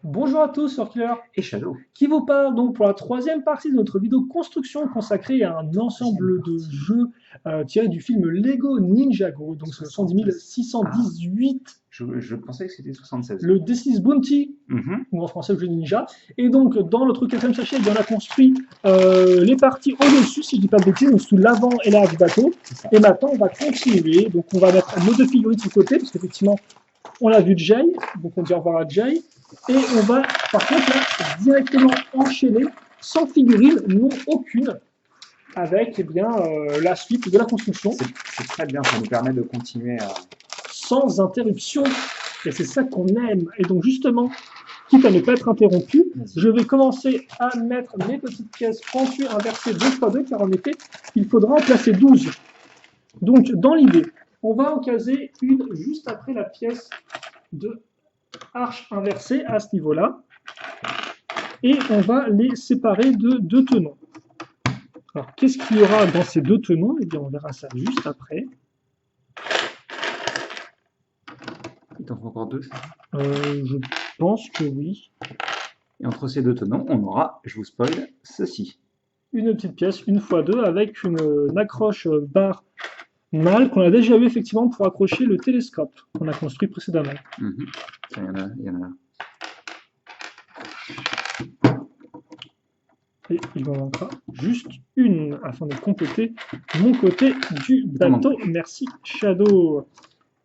Bonjour à tous, sur Killer, Et Shadow. qui vous parle donc pour la troisième partie de notre vidéo construction consacrée à un ensemble de jeux tirés du film Lego Ninjago, donc ce 110 618, Je pensais que c'était 76. le Destiny's Bounty, ou en français le jeu ninja. Et donc dans notre quatrième sachet, on a construit les parties au-dessus, si je dis pas de bêtises, donc sous l'avant et l'arrière du bateau. Et maintenant on va continuer, donc on va mettre nos deux figurines sur le côté, parce qu'effectivement on a vu Jay, donc on dit au revoir à Jay. Et on va, par contre, là, directement enchaîner, sans figurine, non aucune, avec la suite de la construction. C'est très bien, ça nous permet de continuer à... Sans interruption. Et c'est ça qu'on aime. Et donc, justement, quitte à ne pas être interrompu, je vais commencer à mettre mes petites pièces pentues inversées 2x2, car en effet, il faudra en placer 12. Donc, dans l'idée, on va en caser une juste après la pièce de arche inversée à ce niveau-là, et on va les séparer de deux tenons. Alors, qu'est-ce qu'il y aura dans ces deux tenons? Eh bien, on verra ça juste après. Il t'en faut encore deux, ça Je pense que oui. Et entre ces deux tenons, on aura, je vous spoil, ceci. Une petite pièce, une x 2, avec une accroche barre mâle qu'on a déjà eu effectivement pour accrocher le télescope qu'on a construit précédemment. Ça, il y en a là. Et il m'en manquera juste une afin de compléter mon côté du bateau. Merci Shadow.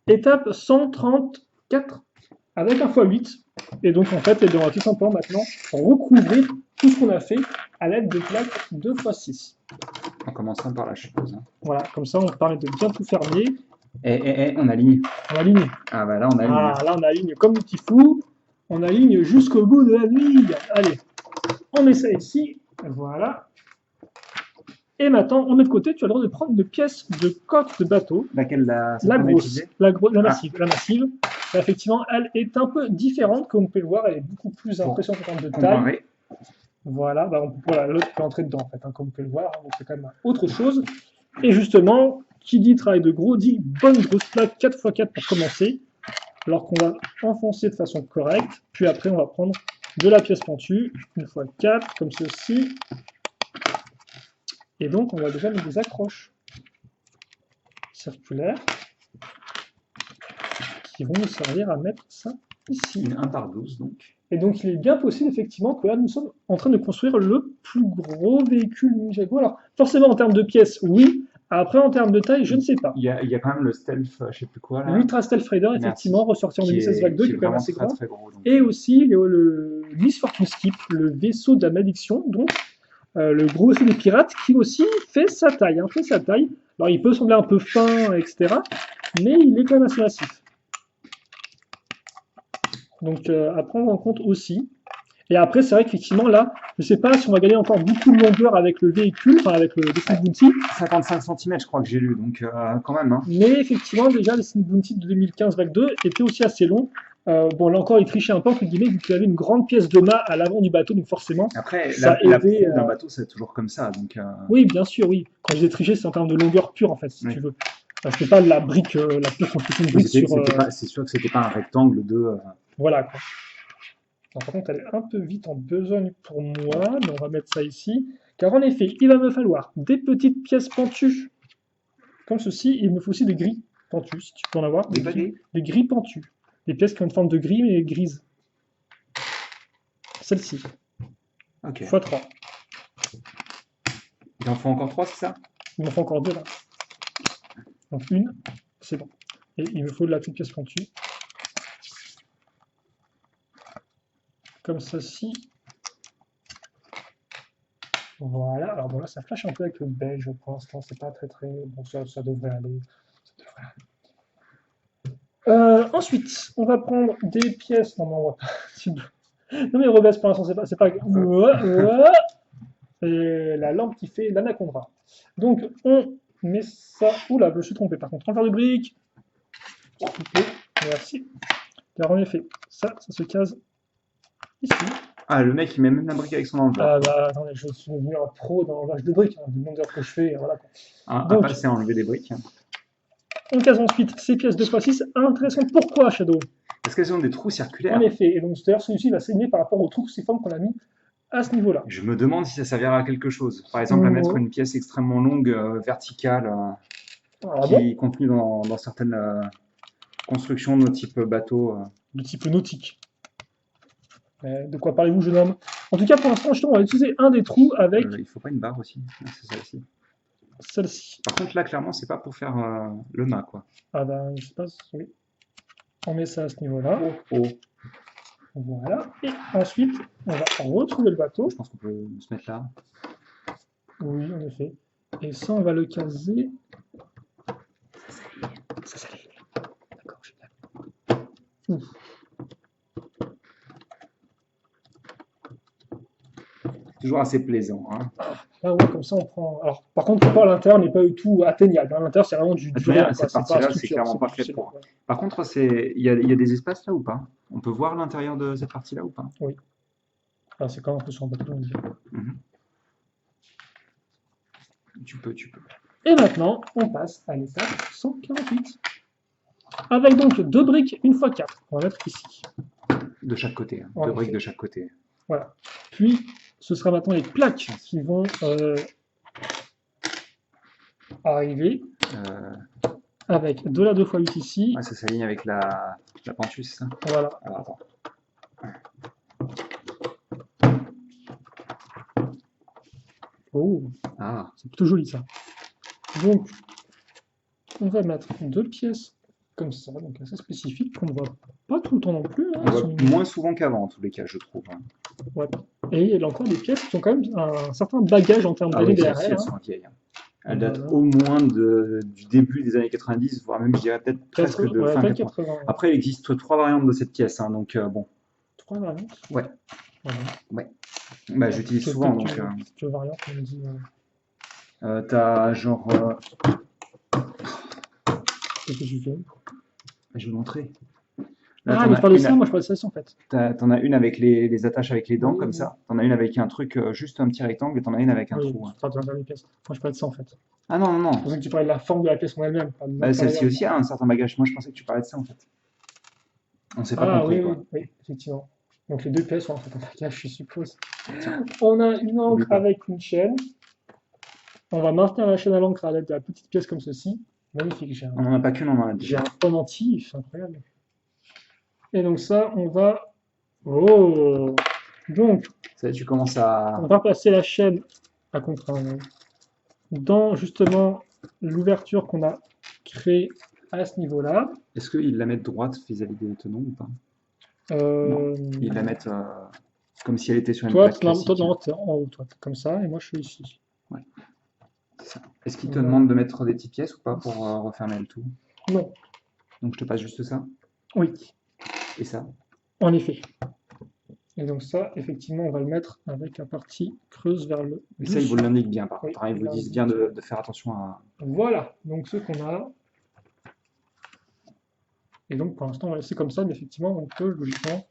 Étape 134 avec un x8. Et donc en fait, on va tout simplement maintenant recouvrir tout ce qu'on a fait à l'aide de plaques 2x6. En commençant par là, je suppose. Voilà, comme ça on permet de bien tout fermer. On aligne. On aligne. Ah bah là on aligne. Ah, là on aligne comme des petits fous. On aligne jusqu'au bout de la nuit. Allez, on met ça ici. Voilà. Et maintenant, on met de côté, tu as le droit de prendre une pièce de coque de bateau. Laquelle la grosse, la massive. La massive. Là, effectivement, elle est un peu différente, comme vous pouvez le voir, elle est beaucoup plus impressionnante en termes de taille. Voilà, voilà l'autre peut entrer dedans, en fait, comme vous pouvez le voir, donc c'est quand même autre chose. Et justement, qui dit travail de gros, dit bonne grosse plaque 4x4 pour commencer, alors qu'on va enfoncer de façon correcte, puis après on va prendre de la pièce pentue, une fois 4, comme ceci. Et donc, on va déjà mettre des accroches circulaires qui vont nous servir à mettre ça ici. 1 par 12, donc. Et donc, il est bien possible, effectivement, que là, nous sommes en train de construire le plus gros véhicule Ninjago. Alors, forcément, en termes de pièces, oui. Après, en termes de taille, je ne sais pas. Il y a quand même le Stealth, je ne sais plus quoi, là. L'Ultra Stealth Raider, effectivement, ressorti en 2016 Vague 2, qui est quand même assez grand. Très gros, et aussi, le Miss Fortune Skip, le vaisseau de la malédiction, donc, le gros vaisseau des pirates, qui aussi fait sa taille. Alors, il peut sembler un peu fin, etc., mais il est quand même assez massif. Donc, à prendre en compte aussi. Et après, c'est vrai qu'effectivement, là, je ne sais pas si on va gagner encore beaucoup de longueur avec le véhicule, enfin avec le Destiny Bounty. 55 cm, je crois que j'ai lu, donc quand même. Hein. Mais effectivement, déjà, le Destiny Bounty de 2015 Vague 2 était aussi assez long. Bon, là encore, il trichait un peu, entre guillemets, vu qu'il avait une grande pièce de mât à l'avant du bateau, donc forcément. Après, la proue d'un bateau, c'est toujours comme ça. Donc, Oui, bien sûr, oui. Quand je dis tricher, c'est en termes de longueur pure, en fait, si tu veux. C'était pas la brique, la pure construction de brique sur. C'est sûr que c'était pas un rectangle de. Voilà, quoi. Alors, par contre, elle est un peu vite en besogne pour moi, mais on va mettre ça ici. Car en effet, il va me falloir des petites pièces pentues, comme ceci. Il me faut aussi des grilles pentues, si tu peux en avoir. Des grilles pentues. Des pièces qui ont une forme de grille, mais grises. Celle-ci. Ok. x3. Il en faut encore 3, c'est ça? Il m'en faut encore 2 là. Donc une, c'est bon. Et il me faut de la petite pièce pentue. Comme ceci. Voilà. Alors bon là, ça flash un peu avec le beige pour l'instant. C'est pas très. Bon, ça devrait aller. Ensuite, on va prendre des pièces. Non, mais on va pas. Non, mais rebaisse pour l'instant, c'est pas. Et la lampe qui fait l'anaconda. Donc, on met ça. Oula, je me suis trompé par contre. On va faire de briques. Merci. Car en effet, ça se case ici. Ah, le mec, il met même la brique avec son enlevé. Ah bah, attendez, je suis devenu un pro dans l'enlevage de briques. Du nombre d'heures que je fais, voilà. À passer à enlever des briques. On case ensuite ces pièces 2x6 intéressantes. Pourquoi, Shadow? Est-ce qu'elles ont des trous En circulaires? effet. Et donc, d'ailleurs, celui-ci va saigner par rapport au trou cruciforme qu'on a mis à ce niveau-là. Je me demande si ça servira à quelque chose. Par exemple, à mettre une pièce extrêmement longue, verticale, Ah bon? qui est contenue dans certaines constructions de type bateau. De type nautique. De quoi parlez-vous, jeune homme? En tout cas, pour l'instant, on va utiliser un des trous avec Il faut pas une barre aussi? Non, c'est celle-ci. celle-ci. Par contre, là, clairement, c'est pas pour faire le mât, quoi. Ah ben, je sais pas. Oui. On met ça à ce niveau-là. Oh. Voilà. Et ensuite, on va retrouver le bateau. Je pense qu'on peut se mettre là. Oui, en effet. Et ça, on va le caser. Ça s'aligne. D'accord, génial. Ouf. Toujours assez plaisant, hein. Là, ouais, comme ça, on prend. Alors, par contre, à l'intérieur n'est pas du tout atteignable. L'intérieur, c'est vraiment du rien, quoi. Cette C'est pas partie-là, c'est structure, clairement c'est pas du fait ciel, pour. ouais. Par contre, il y a des espaces là ou pas? On peut voir l'intérieur de cette partie-là ou pas? Oui. Alors, c'est quand même un peu sur un bateau, on dirait. Mhm. Tu peux. Et maintenant, on passe à l'étape 148. Avec donc 2 briques 1x4. On va mettre ici. De chaque côté, hein. En Deux briques effet. de chaque côté. Voilà. Puis, ce sera maintenant les plaques qui vont arriver avec de la 2x8 ici. Ouais, ça s'aligne avec la pentue, c'est ça? Voilà. Alors, attends. Oh, Ah, c'est plutôt joli ça. Donc, on va mettre 2 pièces comme ça, donc assez spécifiques, qu'on ne voit pas tout le temps non plus. Hein, on voit moins souvent qu'avant, en tous les cas, je trouve, hein. Ouais. Et il y a encore des pièces qui ont quand même un certain bagage en termes Ah oui, d'années celles-ci, derrière. elles Hein. sont vieilles, hein. Elles datent Voilà. au moins du début des années 90, voire même, je dirais, peut-être presque de Ouais, fin peut-être 80. 80. Après, il existe 3 variantes de cette pièce, hein, donc bon. 3 variantes. Ouais. Voilà. Bah, j'utilise souvent, donc. Quelques variantes, on me dit. T'as genre. Qu'est-ce que je fais? Je vais vous montrer. Là, Ah, t'en mais as je parle de une- ça, moi je parle de ça en fait. T'en as une avec les attaches avec les dents, Oui, comme oui. ça. T'en as une avec un truc, juste un petit rectangle, et t'en as une avec un Oui, trou, hein. tu parles de la pièce. Moi je parle de ça en fait. Ah non, non, C'est non. pour ça que tu parlais de la forme de la pièce en elle-même. Pas de Bah, celle-ci l'intérieur. aussi a un certain bagage. Moi, je pensais que tu parlais de ça, en fait. On s'est pas Ah compris, oui, quoi. oui, oui, effectivement. Donc les 2 pièces sont en fait un bagage, je suppose. On a une Oublie encre pas. avec une chaîne. On va maintenir la chaîne à l'encre à l'aide de la petite pièce comme ceci. Magnifique, On n'en a pas qu'une, on en a deux. j'ai un pendentif, incroyable. Et donc ça, on va... Oh! Donc, Ça y est, tu commences on à. va placer la chaîne à contre dans justement l'ouverture qu'on a créée à ce niveau-là. Est-ce qu'ils la mettent droite vis-à-vis des tenons ou pas? Euh, Ils la mettent comme si elle était sur une toi, plaque classique. non, t'es en haut, toi, t'es comme ça, et moi je suis ici. C'est ça. Est-ce qu'ils te Voilà. demandent de mettre des petites pièces ou pas pour refermer le tout? Non, Donc, je te passe juste ça oui, et ça. en effet. Et donc ça, effectivement, on va le mettre avec la partie creuse vers le Et ça, ils vous dessus. l'indiquent bien, par Oui, contre, hein. Ils vous il disent l'indique. bien de faire attention à. Voilà, donc ce qu'on a. Et donc pour l'instant, on va laisser comme ça, mais effectivement, on peut logiquement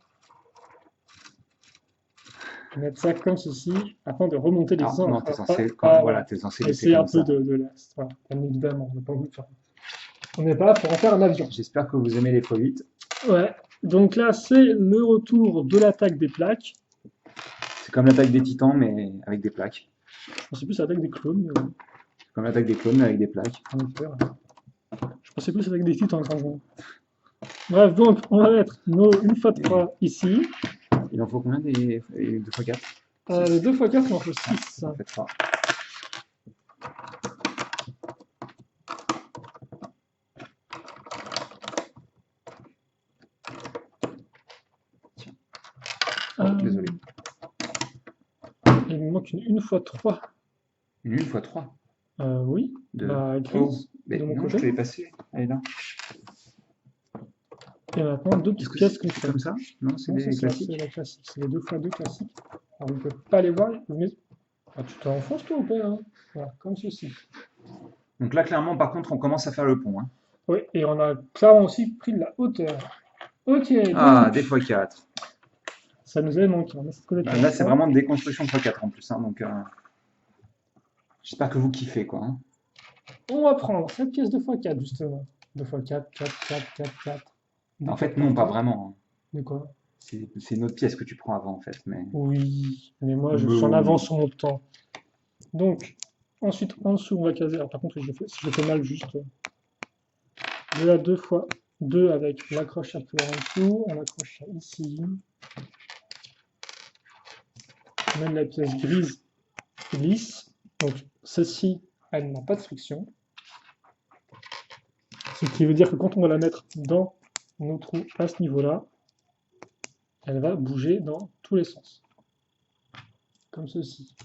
mettre ça comme ceci afin de remonter les Alors, non, encres. t'es Alors, censé, voilà. t'es censé laisser Essayer un comme peu ça. de l'ast. Voilà, bien évidemment, on n'a pas voulu faire. On n'est pas là pour en faire un avion. J'espère que vous aimez les x8. Ouais, donc là, c'est le retour de l'attaque des plaques. C'est comme l'attaque des titans, mais avec des plaques. Je pensais plus à l'attaque des clones, mais bon, C'est comme l'attaque des clones, mais avec des plaques. on va faire. Je pensais plus à l'attaque des titans, franchement. Bref, donc, on va mettre nos 1x3 ici. Il en faut combien des 2x4? Les 2x4, il en faut 6. Ça fait 3. Oh, désolé. Il me manque une 1x3. Une 1x3. Oui, De... bah, Oh, grise. mais de mon non, côté. je te l'ai passé. Elle est là. Et maintenant, deux Est-ce petites que pièces c'est comme ça? Non, c'est Non, des c'est ça, classiques. c'est la classique. C'est les 2x2 classiques. Alors, vous ne pouvez pas les voir, mais... Ah, tu t'enfonces toi ou pas, hein? Voilà, comme ceci. Donc là, clairement, par contre, on commence à faire le pont, hein. Oui, et on a clairement aussi pris de la hauteur. Ok, Ah, donc, des x4. ça nous avait manqué. On a cette collecte Là, c'est vraiment des constructions x4 en plus, hein, donc j'espère que vous kiffez, quoi, hein. On va prendre cette pièce 2x4, justement. 2x4, 4, 4, 4, 4. En fait, non, pas vraiment. De quoi? C'est une autre pièce que tu prends avant, en fait. Mais Oui, mais moi je Mais suis en oui. avance sur mon temps. Donc, ensuite en dessous on va caser. Alors par contre, si je fais mal juste de la 2 fois 2 avec l'accroche circulaire en dessous, on accroche ça ici. Même la pièce grise est lisse. Donc celle-ci, elle n'a pas de friction. Ce qui veut dire que quand on va la mettre dans nos trous à ce niveau-là, elle va bouger dans tous les sens. Comme ceci.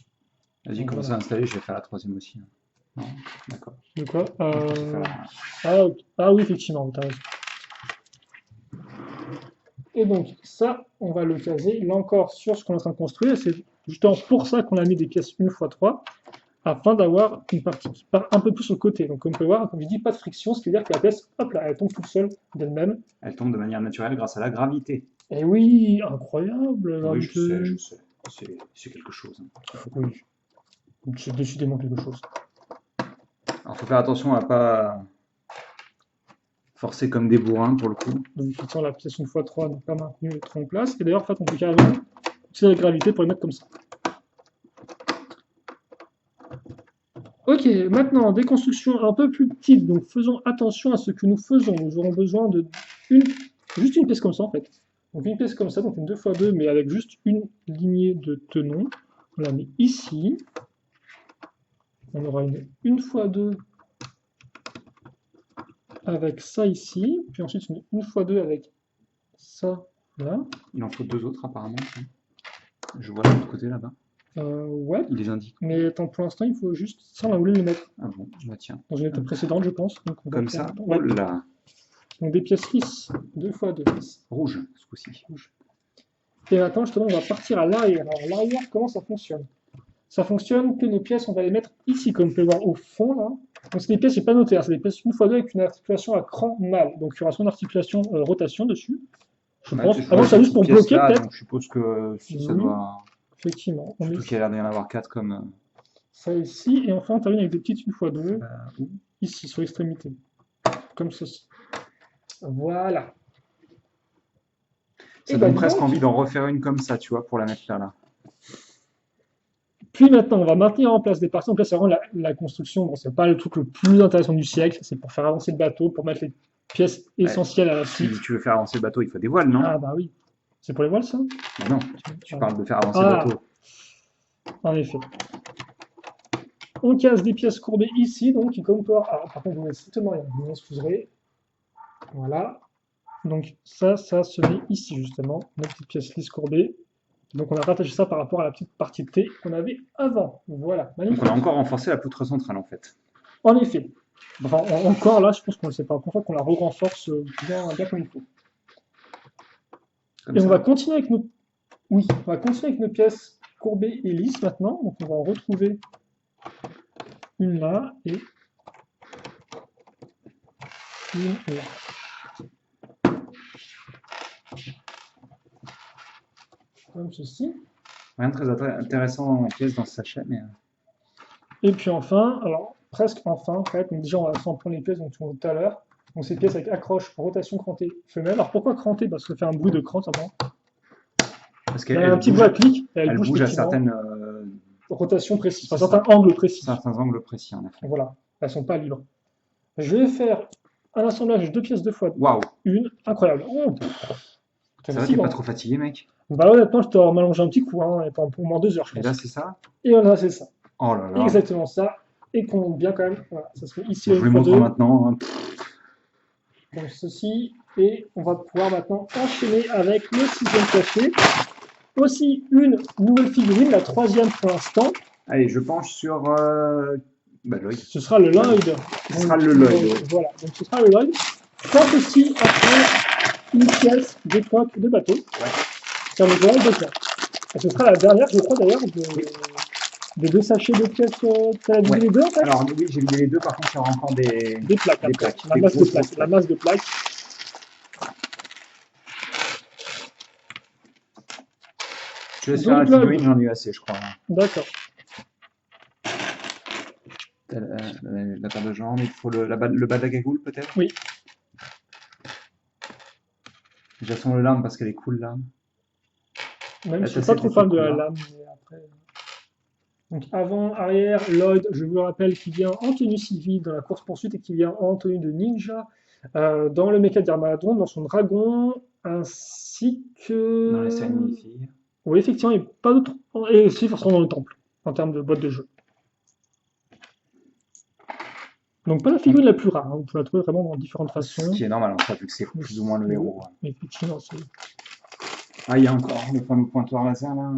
vas-y, Donc, commence voilà. à installer, je vais faire la troisième aussi. Non, d'accord. De quoi Je pensais faire la- ah oui, effectivement, t'as raison. Et donc, ça, on va le caser, là encore, sur ce qu'on est en train de construire. C'est justement pour ça qu'on a mis des pièces 1x3, afin d'avoir une partie qui part un peu plus au côté. Donc, comme on peut voir, comme je dis, pas de friction, ce qui veut dire que la pièce, hop là, elle tombe toute seule d'elle-même. Elle tombe de manière naturelle grâce à la gravité. Et oui, incroyable, la Oui, gravité. je sais. C'est quelque chose. Hein. Oui, c'est décidément quelque chose. Alors, faut faire attention à pas forcer comme des bourrins pour le coup. Donc, effectivement, la pièce 1x3 n'a pas maintenu les trous en place. Et d'ailleurs, en fait, on peut carrément utiliser la gravité pour les mettre comme ça. Ok, maintenant, des constructions un peu plus petites, donc faisons attention à ce que nous faisons. Nous aurons besoin de juste une pièce comme ça, en fait. Donc une pièce comme ça, donc une 2x2, mais avec juste une lignée de tenons. On la met ici. On aura une 1x2 avec ça ici, puis ensuite une 1x2 avec ça là. Il en faut deux autres apparemment. Je vois de l'autre côté là-bas. Ouais, Il les indique. mais attends, pour l'instant, il faut juste... Ça, on a voulu le mettre Ah bon, bah tiens. dans une étape précédente, je pense. Donc on va Comme faire- ça. ouais. Oh là. Donc des pièces lisses, 2x2 lisses. Rouge, ce coup-ci. Et maintenant, justement, on va partir à l'arrière. Alors, l'arrière, comment ça fonctionne? Ça fonctionne que nos pièces, on va les mettre ici, comme vous pouvez voir au fond, là. Donc, c'est des pièces, je n'ai pas noté, hein, c'est des pièces 1x2 avec une articulation à cran mâle. Donc, il y aura son articulation rotation dessus. Je Ouais, pense. je vois Avant, ça cette juste pour petite pièce bloquer, là, peut-être. donc je suppose que si ça Oui. doit. Effectivement. On met Surtout qu'il y a l'air d'y en avoir 4 comme. ça ici, et enfin, on termine avec des petites 1x2, Où ici, sur l'extrémité. Comme ceci. Voilà. Ça Et donne bah, presque donc, envie d'en refaire une comme ça, tu vois, pour la mettre là. puis maintenant, on va maintenir en place des parties. Donc là, c'est vraiment la construction. Bon, c'est pas le truc le plus intéressant du siècle. C'est pour faire avancer le bateau, pour mettre les pièces essentielles à la Si suite. tu veux faire avancer le bateau, il faut des voiles, non? Ah bah oui. C'est pour les voiles, ça? Bah non, tu Ah. parles de faire avancer Ah. le bateau. En effet. On casse des pièces courbées ici, donc comme peut voir. Alors, par contre, vous ne strictement rien. Vous m'excuserez. Voilà. Donc ça se met ici, justement. Nos petites pièces lisses courbées. Donc on a rattaché ça par rapport à la petite partie de T qu'on avait avant. Voilà, Donc magnifique. on a encore renforcé la poutre centrale en fait. En effet. Enfin, encore là, je pense qu'on ne le sait pas. Pour qu'on la re-renforce bien comme il faut. Comme Et ça. on va continuer avec nos... Oui, on va continuer avec nos pièces courbées et lisses maintenant. Donc on va en retrouver une là et une là. Comme ceci. Rien de très intéressant en pièces dans ce sachet, mais. Et puis enfin, alors presque enfin, en fait, donc déjà on va s'en prendre les pièces dont on tout à l'heure. Donc ces pièces avec accroche, rotation crantée femelle. Alors pourquoi crantée? Parce que ça fait un bruit de crante avant. Parce Il y qu'elle a un petit bruit à clic, et elle bouge à effectivement. certaines. Rotation précise, enfin, C'est ça. certains angles précis. Certains angles précis en effet. Voilà, elles sont pas libres. Je vais faire un assemblage de 2 pièces 2 fois Waouh! une, incroyable. Oh, Ça va, t'es pas trop fatigué, mec? bah honnêtement, je t'aurais m'allongé un petit coup, hein, et pendant au moins 2 heures, je Et pense. là, c'est ça? Et voilà, c'est ça. Oh là là! Exactement ça. Et qu'on monte bien quand même. Voilà, ça se met ici Je à vous une les fois montre deux. maintenant. Hein. Comme ceci. Et on va pouvoir maintenant enchaîner avec le 6e cachet. Aussi une nouvelle figurine, la 3e pour l'instant. Allez, je penche sur bah, Lloyd. Ce sera le Lloyd. Ce sera le Lloyd. Voilà, donc ce sera le Lloyd. Soit aussi après une pièce d'époque de bateau. Ouais. Sur le Lloyd de terre. Et ce sera la dernière, je crois d'ailleurs, des 2 sachets de pièces. Tu as vidé les deux en fait? Alors oui, j'ai vidé les deux, par contre, il y aura encore des plaques. Des plaques. La Des masse de grosses plaques. La masse de plaques. Je laisse faire la Donc, figurine, j'en ai eu assez, je crois. D'accord. La paire de jambes, il faut le bas de la cagoule peut-être? Oui. J'attends le lame parce qu'elle est cool, lame. Même Là, si je t'as suis pas cette trop fan de la couleur. lame, mais après. Donc avant, arrière, Lloyd, je vous rappelle qu'il vient en tenue civile dans la course-poursuite et qu'il vient en tenue de ninja dans le Mecha d'Armadon, dans son dragon, ainsi Dans les séries que... mini-filles. Oui, effectivement, il n'y a pas d'autre... Et aussi forcément dans le temple, en termes de boîte de jeu. Donc pas la figurine la plus rare, hein, vous pouvez la trouver vraiment dans différentes Ce façons. qui est normal en soi, vu que c'est Mais plus ou moins le héros. Hein. effectivement, c'est... Ah, il y a encore le fameux pointoir laser là,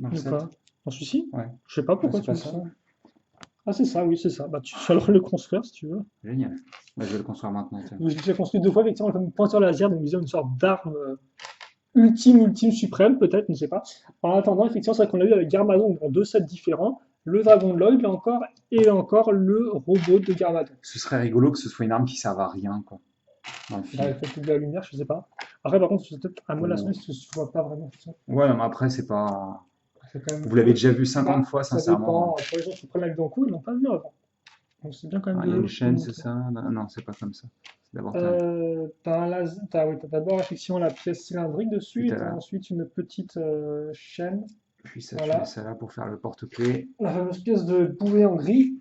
dans le De set. quoi? En celui-ci? Ouais. Je sais pas pourquoi C'est tu pas dis ça. ça. Ah c'est ça, oui, c'est ça. Bah tu vas alors le construire si tu veux. Génial. Bah, je vais le construire maintenant, tiens. Donc, j'ai construit deux fois, effectivement, comme pointeur laser, donc disons une sorte d'arme ultime, suprême, peut-être, je ne sais pas. En attendant, effectivement, c'est vrai qu'on l'a vu avec Garmadon dans deux sets différents. Le dragon de Lloyd, là encore, et encore le robot de Garmadon. Ce serait rigolo que ce soit une arme qui serve à rien, quoi, dans le Là, film. il fait de la lumière, je sais pas. Après, par contre, c'est peut-être un molasson, parce que je ne vois pas vraiment. Ouais, non, mais après, c'est pas. C'est quand même... Vous l'avez déjà vu 50 Bah, fois, ça sincèrement. dépend. Pour les gens qui prennent la vidéo en coup, ils l'ont pas vu avant. Donc c'est bien quand même Ah, il y a une de chaîne, c'est montrer. ça? Non, non, c'est pas comme ça. C'est d'abord Oui, t'as d'abord effectivement la pièce cylindrique dessus, puis et t'as ensuite une petite chaîne. puis ça, tu mets Voilà. ça là pour faire le porte-clés. La fameuse pièce de bouée en gris.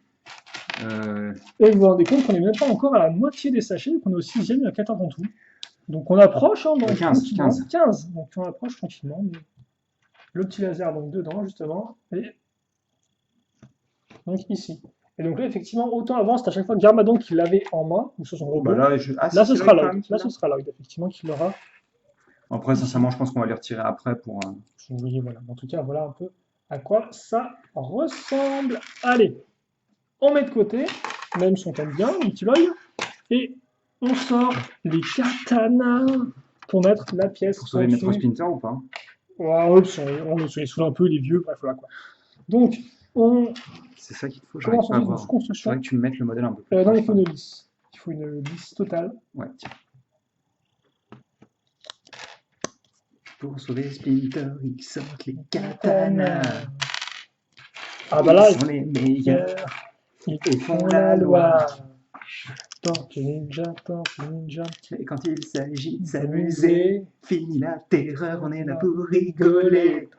Euh, Et vous vous rendez compte qu'on n'est même pas encore à la moitié des sachets, qu'on est au sixième, il y a 14 en tout. Donc on approche, hein, donc 15, tranquillement. 15. 15. Donc on approche tranquillement. Mais le petit laser donc dedans justement. Et donc ici. Et donc là effectivement, autant avant c'était à chaque fois Garmadon qui l'avait en main, ou sur son Bah robot. là, ah, Là si, ce c'est sera Lloyd quand Lloyd. même qui Là l'a. ce sera Lloyd effectivement qui l'aura Après, ici. sincèrement, je pense qu'on va les retirer après pour. Oui, voilà. En tout cas, voilà un peu à quoi ça ressemble. Allez, on met de côté, même si on t'aime bien, un petit Lloyd. Et on sort les katanas pour mettre la pièce Pour sauver Maître pointue. Splinter ou pas? Wow, on saoule un peu les vieux, bref, voilà quoi. Donc, on C'est ça qu'il te faut, j'arrive commence pas à ensuite une voir. construction. Faudrait que tu me mettes le modèle un peu plus Non, proche. il faut une lisse. Il faut une lisse totale. Ouais, tiens. Pour sauver Splinter, ils sortent les katanas. Ah bah là, Ils sont les meilleurs. ils font la loi. Tortue ninja, tortue ninja. Et quand il s'agit de s'amuser, S'amuser. fini la terreur, on est là pour rigoler.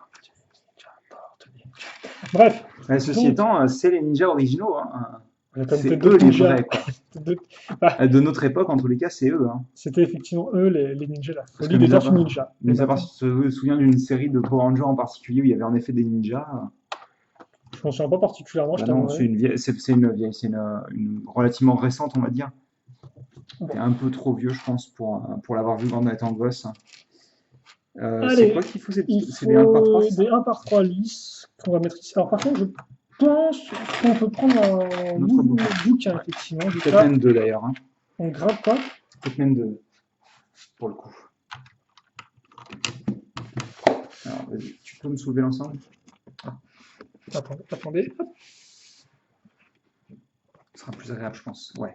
Bref, Mais ceci donc, étant, c'est les ninjas originaux. Hein. comme peut-être C'est eux d'autres les ninjas. vrais, quoi. Bah, De notre époque, en tous les cas, c'est eux. Hein. c'était effectivement eux, les ninjas, la Parce folie que des tortues ninja. mis à part si tu te souviens d'une série de Power Rangers en particulier où il y avait en effet des ninjas. Je m'en souviens pas particulièrement, je Bah non, t'avouerai. c'est une relativement récente, on va dire. T'es un peu trop vieux, je pense, pour l'avoir vu en étant gosse. C'est Allez, quoi qu'il faut? C'est il des 1 par 3, faut c'est ça? des 1 par 3 lisses qu'on va mettre ici. Alors par contre, je pense qu'on peut prendre un Notre nouveau bouquin. bouquin, Ouais. effectivement. Peut-être Déjà, même 2 d'ailleurs. Hein. on grave pas. Peut-être même 2, pour le coup. Alors, vas-y, tu peux me soulever l'ensemble? Attendez. Hop. Ce sera plus agréable, je pense. Ouais.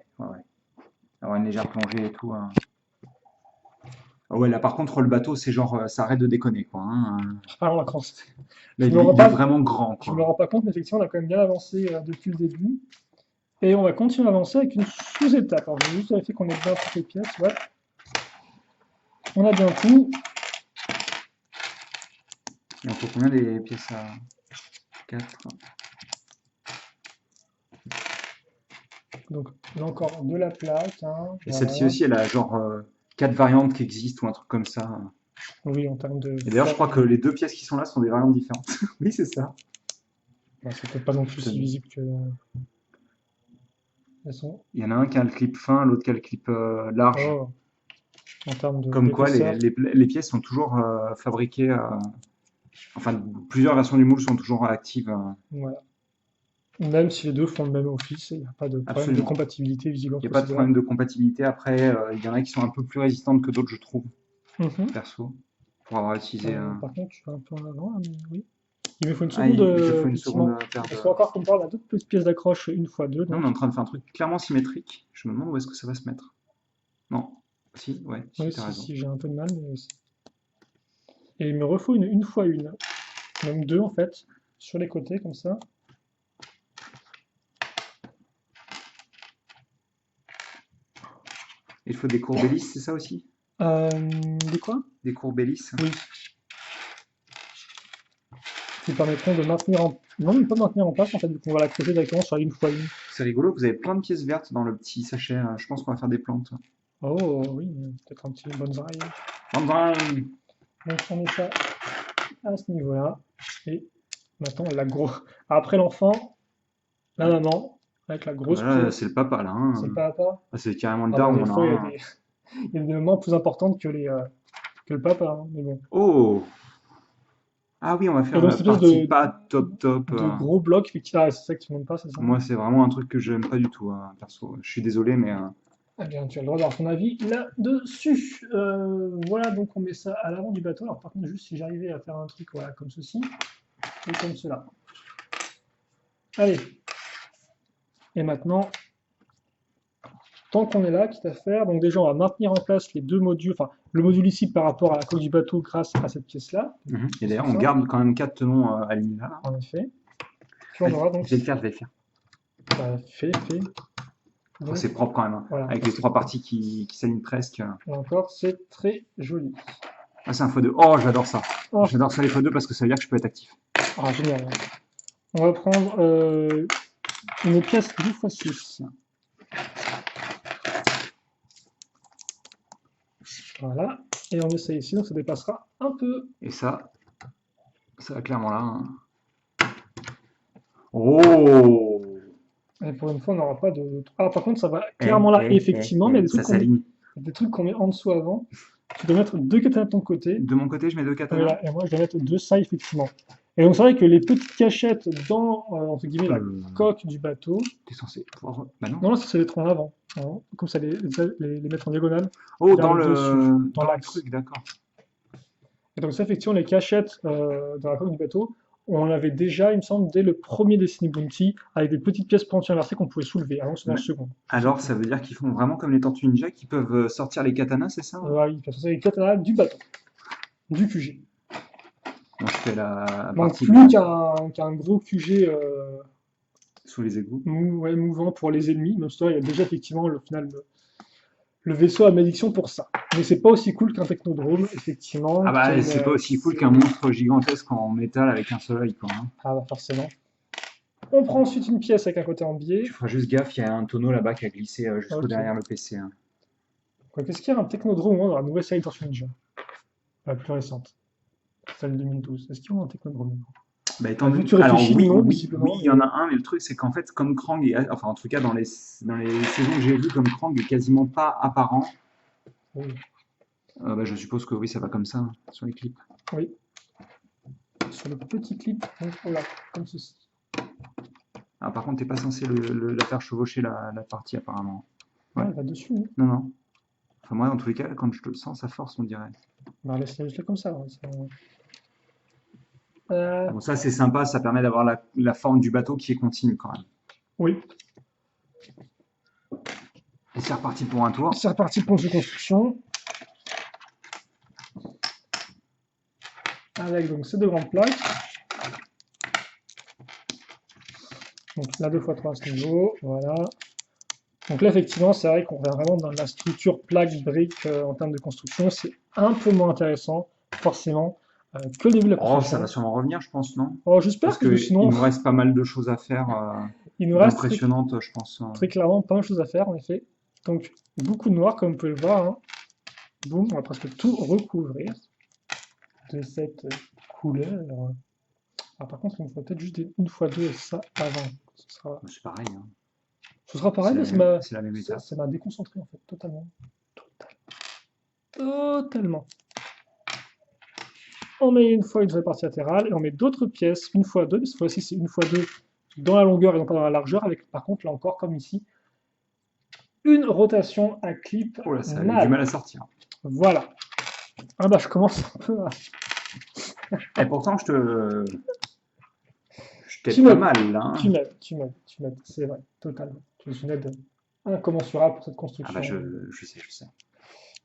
Avoir une légère plongée et tout. Hein. Ah ouais, là par contre, le bateau, c'est genre, ça arrête de déconner, quoi. Hein. Ah, on a commencé. Là, Je il me rends est pas- vraiment grand, Je me quoi. rends pas compte, mais effectivement, on a quand même bien avancé depuis le début. Et on va continuer à avancer avec une sous-étape. Alors, je vais juste vérifier qu'on ait bien toutes les pièces. Ouais. On a bien tout. Il en faut combien des pièces à 4? Donc, il y a encore de la plaque. Hein, Et voilà. celle-ci aussi, elle a genre 4 variantes qui existent ou un truc comme ça. Oui, en termes de. Et d'ailleurs, je crois que les 2 pièces qui sont là sont des variantes différentes. Oui, c'est ça. Bon, c'est peut-être pas non plus si visible que. Elles sont. Il y en a un qui a le clip fin, l'autre qui a le clip large. Oh, en termes de. Comme quoi, d'épaisseur. les pièces sont toujours fabriquées. Enfin, plusieurs versions du moule sont toujours actives. Voilà. Même si les deux font le même office, il n'y a pas de problème de Absolument. compatibilité visible Il n'y entre a pas de ces problème de compatibilité. Après, il y en a qui sont un peu plus résistantes que d'autres, je trouve, deux-là. perso, pour avoir utilisé. Par contre, tu vas un peu en avant, là, mais oui. Il me faut une Ah, seconde, il te faut une effectivement. seconde paire Il de. faut encore qu'on parle à d'autres petites pièces d'accroche une fois deux. Là, on Donc. est en train de faire un truc clairement symétrique. Je me demande où est-ce que ça va se mettre. Non. Si, ouais, si, Oui, t'as raison. si, j'ai un peu de mal. Mais... Et il me refaut une fois une. Même deux, en fait, sur les côtés, comme ça. Il faut des courbes hélices, c'est ça aussi? Des quoi? Des courbes hélices. Oui. Qui permettront de maintenir en... Non, mais pas de maintenir en place, en fait, vu qu'on va l'accrocher directement sur la une fois une. C'est rigolo, vous avez plein de pièces vertes dans le petit sachet. Je pense qu'on va faire des plantes. Oh, oui, peut-être un petit bonsaï. Bam, Donc, on met ça à ce niveau-là. Et maintenant, la grosse... Après l'enfant, la maman, avec la grosse voilà, c'est pièce. le papa là. C'est le Hein. papa. Ah, c'est carrément le Ah bah, daron des là. fois, Hein. il y a des moments plus importants que le papa, hein, mais bon. Oh! Ah oui, on va Et faire donc, la cette espèce partie pas top top. de gros bloc, effectivement, ah, c'est ça que tu n'aimes pas, c'est ça? Moi, c'est vraiment un truc que j'aime pas du tout, hein, perso. Je suis désolé, mais Eh bien, tu as le droit d'avoir ton avis là-dessus. Voilà, donc on met ça à l'avant du bateau. Alors, par contre, juste si j'arrivais à faire un truc voilà, comme ceci et comme cela. Allez. Et maintenant, tant qu'on est là, quitte à faire, donc déjà, on va maintenir en place les deux modules, enfin, le module ici par rapport à la coque du bateau grâce à cette pièce-là. et d'ailleurs, on garde quand même 4 tenons alignés là. En effet. Puis on aura donc. Je vais le faire, je vais le faire. Bah, fait. Oh, Donc, c'est propre quand même, hein. voilà. Avec les trois parties qui s'alignent presque. Et encore, c'est très joli. Ah, c'est un x2. Oh, j'adore ça. Oh. J'adore ça les x2 parce que ça veut dire que je peux être actif. Ah, génial. On va prendre une pièce 2x6. Voilà. Et on met ça ici, donc ça dépassera un peu. Et ça va clairement là. Hein. Oh! Et pour une fois, on n'aura pas de... Ah, par contre, ça va clairement là, effectivement, mais il y a ça s'aligne. des trucs qu'on met en dessous avant. Tu dois mettre deux katanas de ton côté. De mon côté, je mets 2 katanas. Voilà, et moi, je dois mettre deux ça, effectivement. Et donc, c'est vrai que les petites cachettes dans, entre guillemets, la coque du bateau... T'es censé pouvoir... Bah non. Non, là, c'est les mettre en avant. Hein. Comme ça, les mettre en diagonale. Oh, dans le l'axe. truc, d'accord. Et donc ça, effectivement, les cachettes dans la coque du bateau, on l'avait déjà, il me semble, dès le premier Destiny Bounty, avec des petites pièces pendues inversées qu'on pouvait soulever. Avant, c'est dans le second. Alors, ça veut dire qu'ils font vraiment comme les Tortues Ninja, qui peuvent sortir les katanas, c'est ça? Oui, parce que c'est les katanas du bateau, du QG. Bon, je fais la Donc partie plus qu'un gros QG sous les égouts. mouvant pour les ennemis, mais il y a déjà effectivement le final le vaisseau à malédiction pour ça. Mais c'est pas aussi cool qu'un technodrome, effectivement. Ah bah, c'est pas aussi cool qu'un monstre gigantesque en métal avec un seul œil, quoi. Hein. Ah bah forcément. On prend ensuite une pièce avec un côté en biais. Tu feras juste gaffe, il y a un tonneau là-bas qui a glissé jusqu'au Ok. derrière le PC. Hein. Qu'est-ce qu'il y a un technodrome dans la nouvelle série Tortue Ninja? La plus récente. Celle de 2012. Est-ce qu'il y a un technodrome? Bah, étant donné... tu réfléchis, Alors non, oui, visiblement, il y en a un, mais le truc c'est qu'en fait, comme Krang est... Enfin, en tout cas, dans les saisons que j'ai vues, comme Krang est quasiment pas apparent, Oui. bah, je suppose que oui, ça va comme ça, hein, sur les clips. Oui. Sur le petit clip, donc voilà, comme ceci. Ah, par contre, t'es pas censé la faire chevaucher la partie, apparemment. Ouais, Ouais. elle va dessus. Oui. Non, non. Enfin, moi, dans tous les cas, quand je le sens, ça force, on dirait. Bah, laisse-la juste là comme ça. Ouais, Bon, ça, c'est sympa, ça permet d'avoir la forme du bateau qui est continue, quand même. oui. Et c'est reparti pour un tour. C'est reparti pour une construction. Avec donc ces deux grandes plaques. Donc la 2x3 à ce niveau, voilà. Donc là, effectivement, c'est vrai qu'on revient vraiment dans la structure plaque-brique en termes de construction. C'est un peu moins intéressant, forcément, que le début de la Oh, construction. ça va sûrement revenir, je pense, non? Oh, j'espère Parce que sinon, il nous reste pas mal de choses à faire, il nous reste impressionnantes, je pense. très clairement pas mal de choses à faire, en effet. Donc, beaucoup de noir, comme vous pouvez le voir. Hein. Boum, on va presque tout recouvrir de cette couleur. Alors, par contre, il nous faut peut-être juste une fois deux et ça avant. C'est pareil. Hein. Ce sera pareil, mais c'est la même étape. ça m'a déconcentré, en fait, totalement. Totalement. On met une fois une partie latérale et on met d'autres pièces, une fois deux, mais cette fois-ci c'est une fois deux dans la longueur et non pas dans la largeur, avec par contre là encore comme ici, une rotation à clip. Oh là, ça a du mal à sortir. Voilà. Ah bah je commence un peu à... Et pourtant je t'aide pas mal là. Hein. Tu m'aides, c'est vrai, totalement. Tu es une aide incommensurable pour cette construction. Ah bah je sais.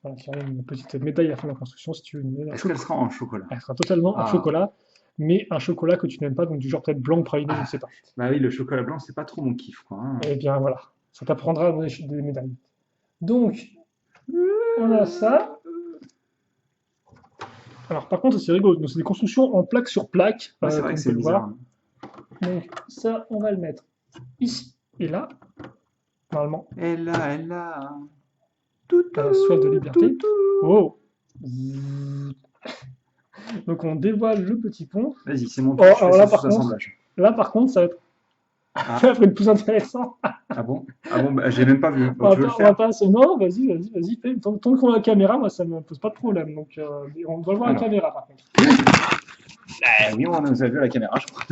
Voilà, tu as une petite médaille à la fin de la construction si tu veux. Est-ce qu'elle sera en chocolat? Elle sera totalement en chocolat, mais un chocolat que tu n'aimes pas, donc du genre peut-être blanc ou praliné, je ne sais pas. Bah oui, le chocolat blanc, c'est pas trop mon kiff, quoi. Hein. Eh bien voilà, ça t'apprendra à donner des médailles. Donc, on a ça. Alors, par contre, c'est rigolo. Donc, c'est des constructions en plaque sur plaque, Ouais, c'est vrai comme que vous c'est pouvez le voir. bizarre. Donc, ça, on va le mettre ici et là, normalement, Elle là, elle là. à la soif de Toutou, liberté. toutou. Oh! Zzzz. Donc, on dévoile le petit pont. Vas-y, c'est mon Oh, tour, je fais alors ça sous assemblage. là, par contre, ça va être, Ah, ça va être le plus intéressant. ah bon? Ah bon, bah, j'ai même pas vu. On Bon, va tu veux le pas, on va faire? pas se... Non, vas-y, fais. Tant qu'on a la caméra, moi, ça me pose pas de problème. Donc, on doit le voir la Alors, caméra, par contre. oui, on nous a vu à la caméra, je crois.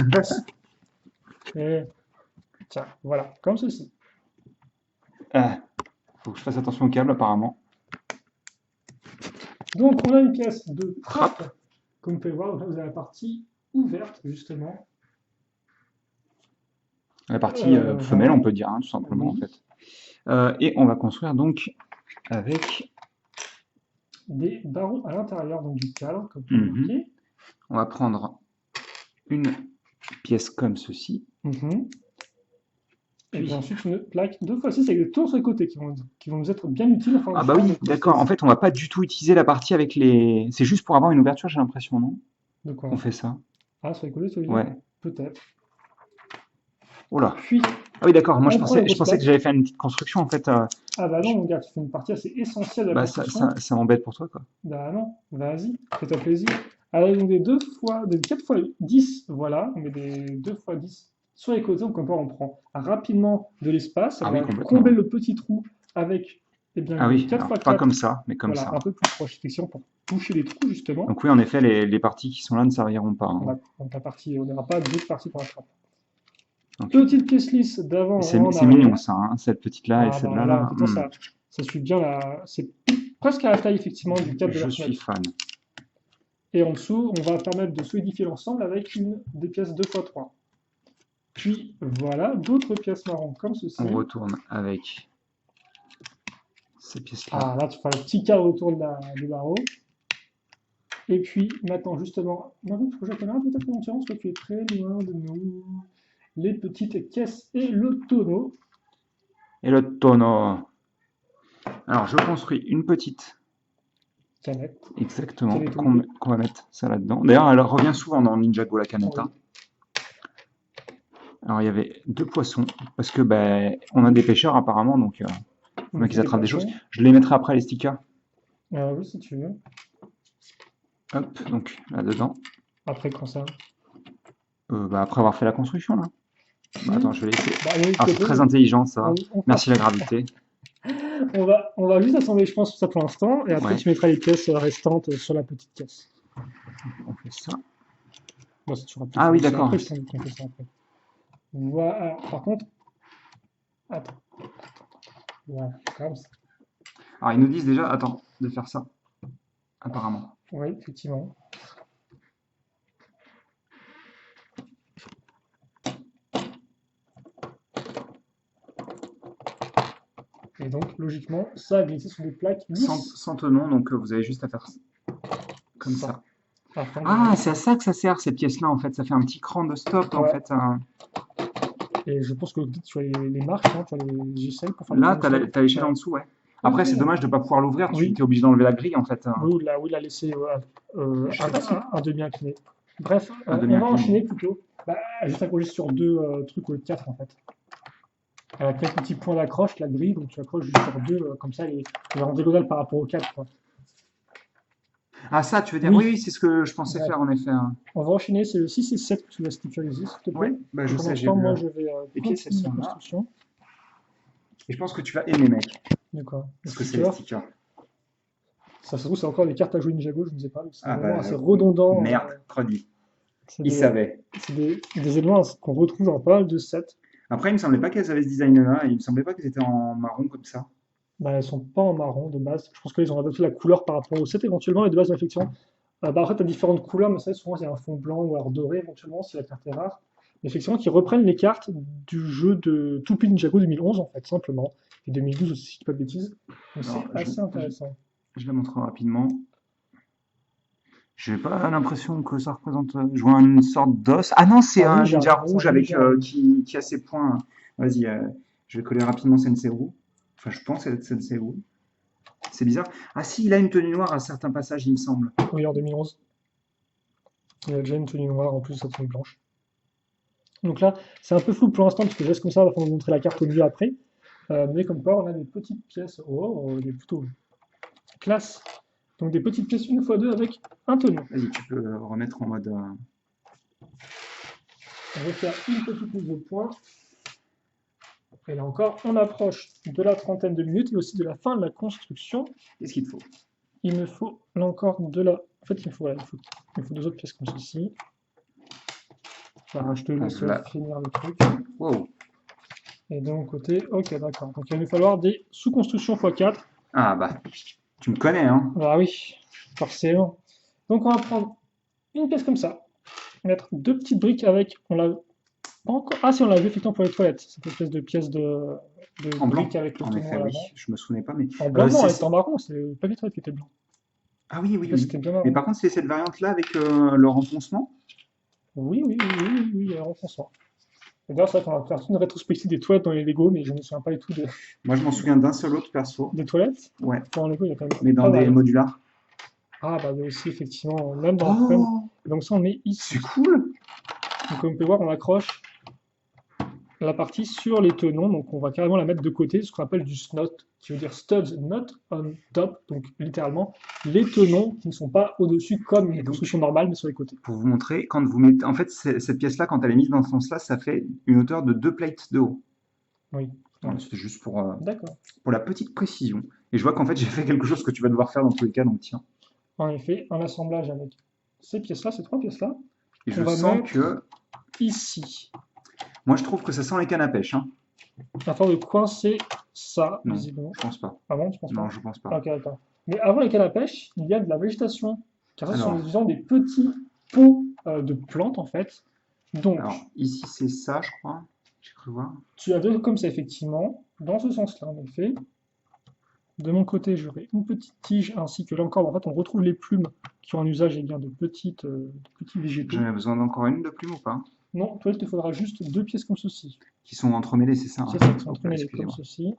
Et, tiens, voilà, comme ceci. Ah, faut que je fasse attention au câble, apparemment. Donc, on a une pièce de Hop. trappe, comme vous pouvez voir. Donc là, vous avez la partie ouverte, justement. La partie femelle, Voilà. on peut dire, hein, tout simplement, en Oui. fait. Et on va construire donc avec... Des barreaux à l'intérieur, donc du cadre, comme vous pouvez Mhm. remarquer. On va prendre une pièce comme ceci. Mhm. Et puis Puis... ensuite, une plaque. Deux fois six avec des tours sur les côtés qui vont nous être bien utiles. Enfin, Ah bah oui, d'accord. En fait, on va pas du tout utiliser la partie avec les... C'est juste pour avoir une ouverture, j'ai l'impression, non? De On quoi? fait ça. Ah, sur les côtés, tu veux dire? Ouais. Peut-être. Oh là. Puis, Ah oui, d'accord. Moi, on prend la je grosse pensais que plaque. j'avais fait une petite construction, en fait. Ah bah Je- non, regarde, tu fais une partie assez essentielle de la Bah, construction. ça m'embête pour toi, quoi. Bah non, vas-y, fais-toi plaisir. Alors, donc des 4 fois 10, voilà, on met des 2 fois 10 sur les côtés, donc comme ça on prend rapidement de l'espace, Ah on oui, va complètement. combler le petit trou avec eh bien, Ah une oui, 4 alors, fois pas 4, comme ça, mais comme voilà, ça. un peu plus proche, effectivement, pour toucher les trous justement. Donc oui, en effet, les parties qui sont là ne serviront pas, hein. Donc la partie, on n'aura pas d'autres parties pour la trappe. Donc, Petite pièce lisse d'avant c'est en mignon, arrière. ça, hein, cette petite-là et Ah bah celle-là, là, là. effectivement, ça suit bien la. C'est presque à la taille effectivement du cadre de Je la suis fenêtre. fan. Et en dessous, on va permettre de solidifier l'ensemble avec des pièces 2x3. Puis voilà, d'autres pièces marron comme ceci. On retourne avec ces pièces-là. Ah, là, tu feras le petit cadre autour du barreau. Et puis, maintenant, justement, Marie, faut que je la caméra peut-être éventuellement, parce que tu es très loin de nous. Les petites caisses et le tonneau. Et le tonneau. Alors, je construis une petite, Canette. exactement, Quel est ton qu'on va mettre ça là-dedans. D'ailleurs, elle revient souvent dans Ninjago, la canetta. Oui. Alors, il y avait 2 poissons, parce que ben, on a des pêcheurs apparemment, donc Donc, ils attrapent des choses. poissons. Je les mettrai après les stickers. Oui, si tu veux. Hop, donc là-dedans. Après, quand ça. Bah, après avoir fait la construction, là. Bah, attends, je vais laisser. Bah, oui, Ah, c'est très intelligent, ça. on Merci la gravité. on va juste assembler, je pense, ça pour l'instant, et après Ouais. tu mettras les pièces restantes sur la petite caisse. On fait ça. Bon, c'est toujours un petit Ah peu- oui, c'est d'accord. après, je t'indique qu'on fait ça après. Voilà. Alors, par contre, attends. Voilà, comme ça. Alors, ils nous disent déjà, attends, de faire ça. Apparemment. Oui, effectivement. Et donc, logiquement, ça a glissé sur des plaques lisses. Sans tenon, donc vous avez juste à faire comme ça. Afin Ah, de- c'est à ça que ça sert, cette pièce-là, en fait. Ça fait un petit cran de stop, en Ouais. fait. Et je pense que sur les marches, hein, tu as les giselles pour faire Là, les tu as l'échelle en dessous, ouais. Après, c'est dommage de ne pas pouvoir l'ouvrir. Oui. Tu es obligé d'enlever la grille, en fait. Oui, il a laissé un demi-incliné. Bref, Un on va demi-incliné. enchaîner plutôt. Bah, juste accrocher sur deux trucs au 4 en fait. Elle a quelques petits points d'accroche, la grille, donc tu accroches juste sur deux, comme ça, elle est en diagonale par rapport au 4. Quoi. Ah, ça, tu veux dire? Oui. Oui, oui, c'est ce que je pensais Ouais. faire, en effet, hein. On va enchaîner, c'est le 6 et 7 que tu vas stickeriser, s'il te plaît. Ouais, bah, je Pour sais, j'ai l'instant, vu. moi, je vais Les pièces, elles continuer la sont là. construction. Et je pense que tu vas aimer, mec. D'accord. Parce que c'est les stickers. Ça se trouve, c'est encore les cartes à jouer Ninjago, je ne sais pas. C'est Ah, vraiment bah, assez redondant. Merde, produit. C'est Il savait. c'est des éléments qu'on retrouve dans pas mal de sets. Après, il me semblait pas qu'elles avaient ce design-là. Il me semblait pas qu'elles étaient en marron comme ça. Bah, elles sont pas en marron de base. Je pense qu'ils ont adapté la couleur par rapport au set éventuellement. Et de base, effectivement, bah, en fait, tu as différentes couleurs, mais ça, souvent, il y a un fond blanc ou alors doré éventuellement si la carte est rare. Mais effectivement, qui reprennent les cartes du jeu de Tupi Ninjago 2011, en fait, simplement. Et 2012 aussi, si je dis pas de bêtises. Donc Alors, c'est assez intéressant. Je la montrerai rapidement. J'ai pas l'impression que ça représente. Je vois une sorte d'os. Ah non, c'est un ninja rouge avec qui a ses points. Vas-y, je vais coller rapidement Senseiru. Enfin, je pense être Senseiru. C'est bizarre. Ah si, il a une tenue noire à certains passages, il me semble. Oui, en 2011. Il y a déjà une tenue noire en plus de sa tenue blanche. Donc là, c'est un peu flou pour l'instant parce que je laisse comme ça afin de montrer la carte au mieux après. Mais comme quoi, on a des petites pièces. Oh, il est plutôt classe. Donc des petites pièces 1x2 avec un tonneau. Vas-y, tu peux remettre en mode. On va faire une petite mise au point. Et là encore, on approche de la trentaine de minutes et aussi de la fin de la construction. Qu'est-ce qu'il te faut? Il me faut là encore de la. En fait, il me faut 2 autres pièces comme ceci. Voilà, je te laisse finir le truc. Wow. Et de mon côté, ok, d'accord. Donc il va nous falloir des sous-constructions x4. Ah bah, tu me connais, hein? Ah oui, forcément. Donc on va prendre une pièce comme ça, mettre 2 petites briques avec. On l'a pas encore. Ah si, on l'a vu effectivement pour les toilettes. Cette espèce de pièce de en briques blanc. avec le En tonneau effet, à l'avant. oui. Je me souvenais pas, mais. En blanc, non, elle était en marron. C'est le papier toilette qui était blanc. Ah oui, oui, Là, oui. c'était bien marron. Mais par contre, c'est cette variante-là avec le renfoncement? Oui, il y a un renfoncement. Et d'ailleurs, c'est vrai qu'on va faire une rétrospective des toilettes dans les Lego, mais je ne me souviens pas du tout Moi, je m'en souviens d'un seul autre perso. des toilettes. Ouais. Dans Lego, il y a quand même Mais dans pas des mal. modulars. Ah, bah, il y a aussi, effectivement, même dans le frame. Oh, Donc, ça, on met ici. c'est cool! Donc, comme on peut voir, on accroche la partie sur les tenons. Donc, on va carrément la mettre de côté, ce qu'on appelle du snot, qui veut dire studs not on top. Donc, littéralement, les tenons qui ne sont pas au-dessus comme une construction normale, mais sur les côtés. Pour vous montrer, quand vous mettez. En fait, cette pièce-là, quand elle est mise dans ce sens-là, ça fait une hauteur de 2 plates de haut. Oui. Voilà, c'est juste pour la petite précision. Et je vois qu'en fait, j'ai fait quelque chose que tu vas devoir faire dans tous les cas, donc tiens. En effet, un assemblage avec ces pièces-là, ces 3 pièces-là. Et je On va sens mettre que. ici. Moi, je trouve que ça sent les cannes à pêche. Hein. Afin de coincer ça, Non, visiblement. je pense pas. Ah bon, tu penses pas? Non, je pense pas. Ok, d'accord. Mais avant les cannes à pêche, il y a de la végétation. Car ça, ce sont Alors. disons, des petits pots de plantes, en fait. Donc, Alors, ici, c'est ça, je crois. J'ai cru voir. tu as deux comme ça, effectivement, dans ce sens-là, en effet. De mon côté, j'aurai une petite tige, ainsi que là encore, en fait, on retrouve les plumes qui ont un usage bien, de petits végétaux. J'en ai besoin d'encore une de plume ou pas? Non, toi, il te faudra juste 2 pièces comme ceci. Qui sont entremêlées, c'est ça? C'est ça, qui sont entremêlées comme Excusez-moi. ceci.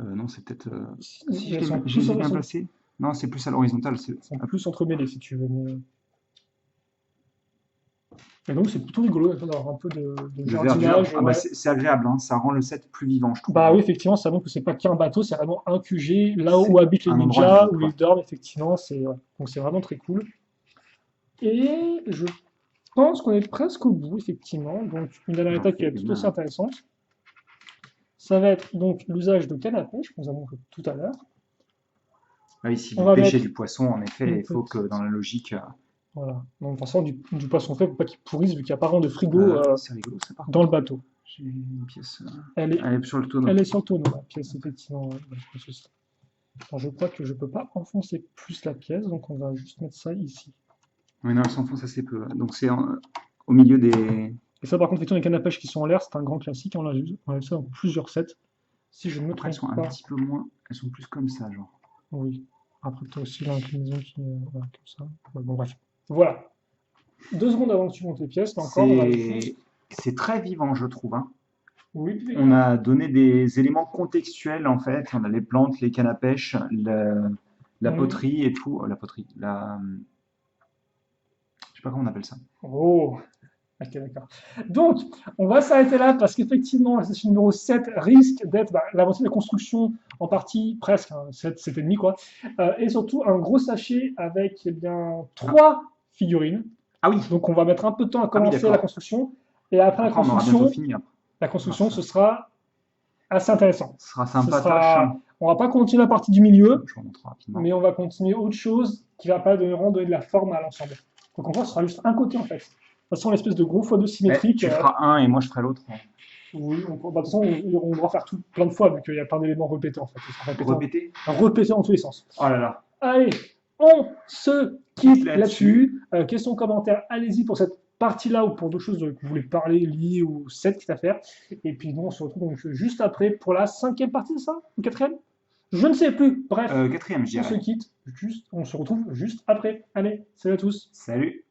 Non, c'est peut-être. Si, Si, elles sont je les ai plus- bien placées. Non, c'est plus à l'horizontale. Elles sont plus entremêlées, si tu veux. Et donc, c'est plutôt rigolo d'avoir un peu de De jardinage. verdure. Ah bah, Ouais. c'est agréable, hein. Ça rend le set plus vivant, je trouve. Bah oui, effectivement, ça montre que c'est pas qu'un bateau, c'est vraiment un QG, là où habitent les un endroit ninjas, de vie, où quoi. ils dorment, effectivement. Ouais. Donc c'est vraiment très cool. Et je pense qu'on est presque au bout, effectivement. Donc une dernière étape qui est tout aussi intéressante. Ça va être donc l'usage de canne à pêche, qu'on vous a montré tout à l'heure. Ah oui, si On vous va pêchez mettre du poisson, en effet, une il faut que dans la logique. Voilà. Donc forcément, du poisson frais pour pas qu'il pourrisse, vu qu'il n'y a pas vraiment de frigo C'est rigolo, ça, par contre. dans le bateau. J'ai une pièce. Elle est sur le tonneau. Elle est sur le tonneau, la pièce, effectivement. Ouais, alors, je crois que je peux pas enfoncer plus la pièce, donc on va juste mettre ça ici. Oui, non, elle s'enfonce assez peu. Donc c'est au milieu des. Et ça, par contre, effectivement, les cannes à pêche qui sont en l'air, c'est un grand classique. On a vu ça dans plusieurs sets. Si je ne me Après, elles trompe sont pas. un petit peu moins. Elles sont plus comme ça, genre. Oui. Après, tu as aussi l'inclinaison qui est voilà, comme ça. Ouais, bon, bref. Voilà. 2 secondes avant que tu montes les pièces, là encore, on va juste- C'est très vivant, je trouve. Hein. Oui, puis- On a donné des éléments contextuels, en fait. On a les plantes, les cannes à pêche, la poterie et tout. La poterie. Je sais pas comment on appelle ça. Oh, ok, d'accord. Donc, on va s'arrêter là parce qu'effectivement, la session numéro 7 risque d'être la moitié de la construction en partie, presque, hein, 7,5 quoi. Et surtout, un gros sachet avec eh bien 3 figurines. Ah oui, Donc, on va mettre un peu de temps à commencer d'accord. la construction. Et après, Après, on aura bientôt fini. Après. la construction, ce sera assez intéressant. Ce sera sympatoche. On va pas continuer la partie du milieu, Je vous montre rapidement. mais on va continuer autre chose qui va pas donner de la forme à l'ensemble. Donc, en fait, ce sera juste un côté, en fait. De toute façon, l'espèce de gros x2 symétrique. Tu feras un et moi je ferai l'autre. Oui, de toute façon, on devra faire tout plein de fois, vu qu'il y a plein d'éléments répétés, en fait. Répéter. Répéter dans tous les sens. Oh là là. Allez, on se quitte là-dessus. Questions, commentaires, allez-y pour cette partie-là ou pour d'autres choses que vous voulez parler liées au set qui est à faire. Et puis, nous, on se retrouve donc juste après pour la 5e partie, c'est ça? Ou 4e? Je ne sais plus. Bref, 4e, je on dirais. se quitte. On se retrouve juste après. Allez, salut à tous. Salut.